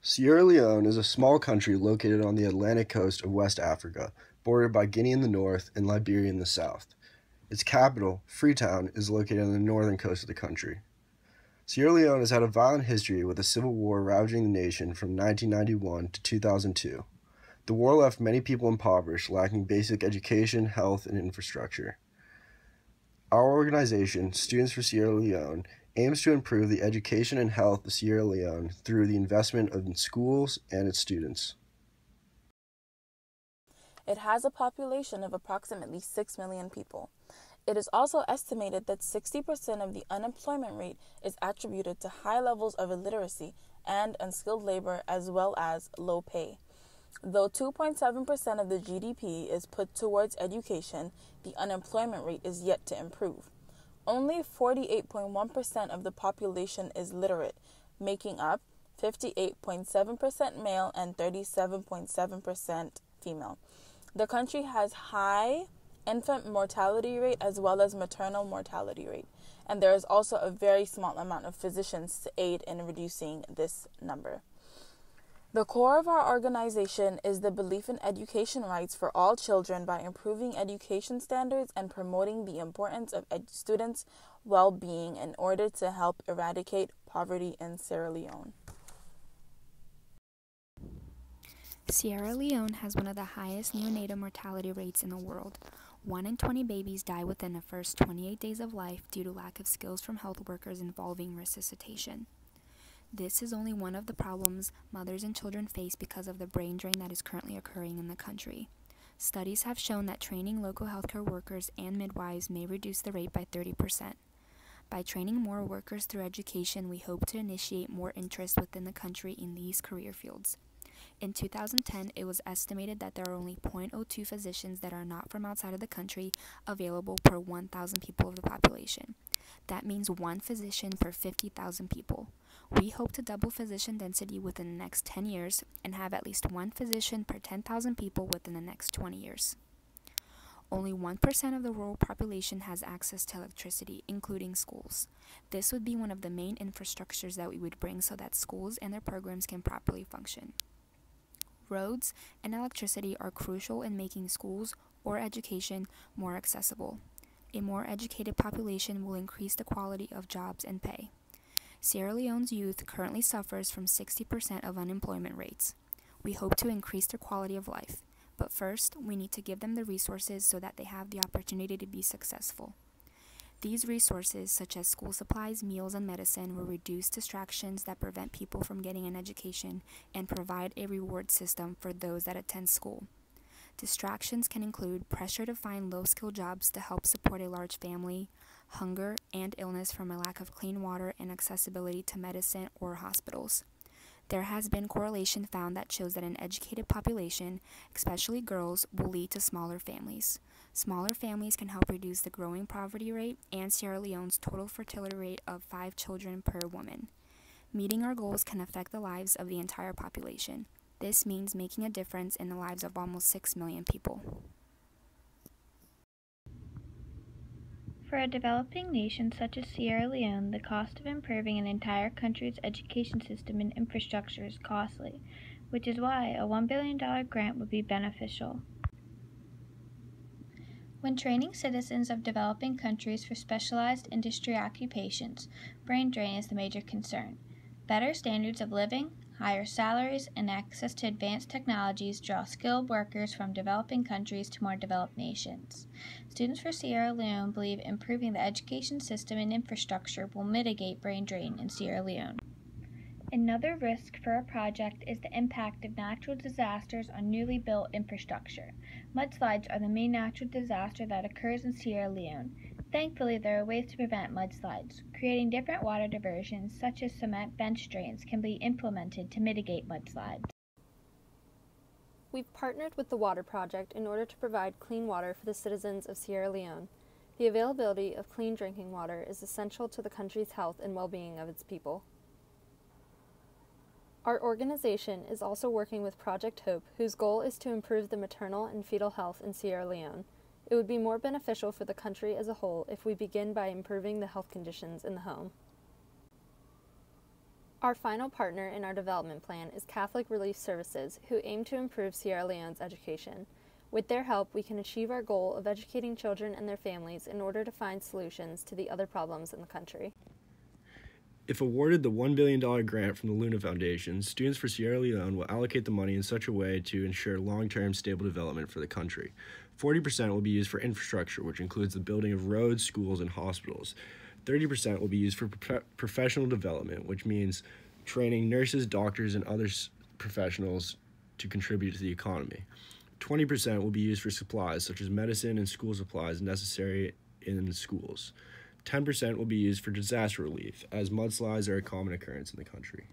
Sierra Leone is a small country located on the Atlantic coast of West Africa, bordered by Guinea in the north and Liberia in the south. Its capital, Freetown, is located on the northern coast of the country. Sierra Leone has had a violent history with a civil war ravaging the nation from 1991 to 2002. The war left many people impoverished, lacking basic education, health, and infrastructure. Our organization, Students for Sierra Leone, aims to improve the education and health of Sierra Leone through the investment in schools and its students. It has a population of approximately 6 million people. It is also estimated that 60% of the unemployment rate is attributed to high levels of illiteracy and unskilled labor as well as low pay. Though 2.7% of the GDP is put towards education, the unemployment rate is yet to improve. Only 48.1% of the population is literate, making up 58.7% male and 37.7% female. The country has high infant mortality rate as well as maternal mortality rate, and there is also a very small amount of physicians to aid in reducing this number. The core of our organization is the belief in education rights for all children by improving education standards and promoting the importance of students' well-being in order to help eradicate poverty in Sierra Leone. Sierra Leone has one of the highest neonatal mortality rates in the world. 1 in 20 babies die within the first 28 days of life due to lack of skills from health workers involving resuscitation. This is only one of the problems mothers and children face because of the brain drain that is currently occurring in the country. Studies have shown that training local healthcare workers and midwives may reduce the rate by 30%. By training more workers through education, we hope to initiate more interest within the country in these career fields. In 2010, it was estimated that there are only 0.02 physicians that are not from outside of the country available per 1,000 people of the population. That means one physician per 50,000 people. We hope to double physician density within the next 10 years and have at least one physician per 10,000 people within the next 20 years. Only 1% of the rural population has access to electricity, including schools. This would be one of the main infrastructures that we would bring so that schools and their programs can properly function. Roads and electricity are crucial in making schools or education more accessible. A more educated population will increase the quality of jobs and pay. Sierra Leone's youth currently suffers from 60% of unemployment rates. We hope to increase their quality of life, but first, we need to give them the resources so that they have the opportunity to be successful. These resources, such as school supplies, meals, and medicine, will reduce distractions that prevent people from getting an education and provide a reward system for those that attend school. Distractions can include pressure to find low-skill jobs to help support a large family, hunger and illness from a lack of clean water and accessibility to medicine or hospitals. There has been correlation found that shows that an educated population, especially girls, will lead to smaller families. Smaller families can help reduce the growing poverty rate and Sierra Leone's total fertility rate of 5 children per woman. Meeting our goals can affect the lives of the entire population. This means making a difference in the lives of almost 6 million people. For a developing nation such as Sierra Leone, the cost of improving an entire country's education system and infrastructure is costly, which is why a $1 billion grant would be beneficial. When training citizens of developing countries for specialized industry occupations, brain drain is the major concern. Better standards of living, higher salaries, and access to advanced technologies draw skilled workers from developing countries to more developed nations. Students for Sierra Leone believe improving the education system and infrastructure will mitigate brain drain in Sierra Leone. Another risk for a project is the impact of natural disasters on newly built infrastructure. Mudslides are the main natural disaster that occurs in Sierra Leone. Thankfully, there are ways to prevent mudslides. Creating different water diversions, such as cement bench drains, can be implemented to mitigate mudslides. We've partnered with the Water Project in order to provide clean water for the citizens of Sierra Leone. The availability of clean drinking water is essential to the country's health and well-being of its people. Our organization is also working with Project Hope, whose goal is to improve the maternal and fetal health in Sierra Leone. It would be more beneficial for the country as a whole if we begin by improving the health conditions in the home. Our final partner in our development plan is Catholic Relief Services, who aim to improve Sierra Leone's education. With their help, we can achieve our goal of educating children and their families in order to find solutions to the other problems in the country. If awarded the $1 billion grant from the Luna Foundation, Students for Sierra Leone will allocate the money in such a way to ensure long-term stable development for the country. 40% will be used for infrastructure, which includes the building of roads, schools, and hospitals. 30% will be used for professional development, which means training nurses, doctors, and other professionals to contribute to the economy. 20% will be used for supplies, such as medicine and school supplies necessary in schools. 10% will be used for disaster relief, as mudslides are a common occurrence in the country.